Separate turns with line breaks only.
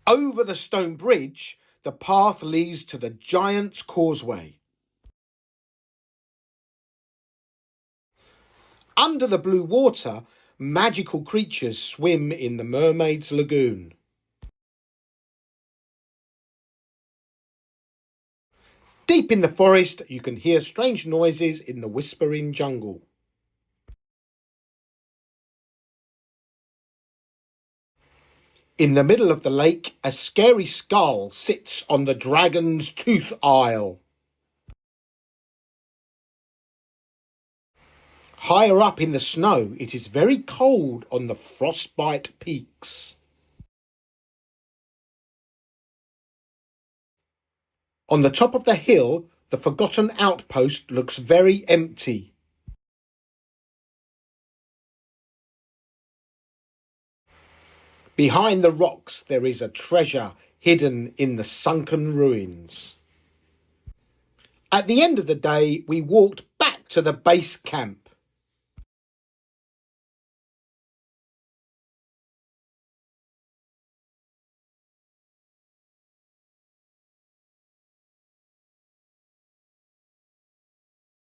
Over the stone bridge, the path leads to the giant's Causeway. Under the blue water, magical creatures swim in the Mermaid's Lagoon. Deep in the forest, you can hear strange noises in the whispering jungle. In the middle of the lake, a scary skull sits on the Dragon's Tooth Isle. Higher up in the snow, it is very cold on the frostbite peaks. On the top of the hill, the forgotten outpost looks very empty. Behind the rocks there is a treasure hidden in the sunken ruins. At the end of the day, we walked back to the base camp.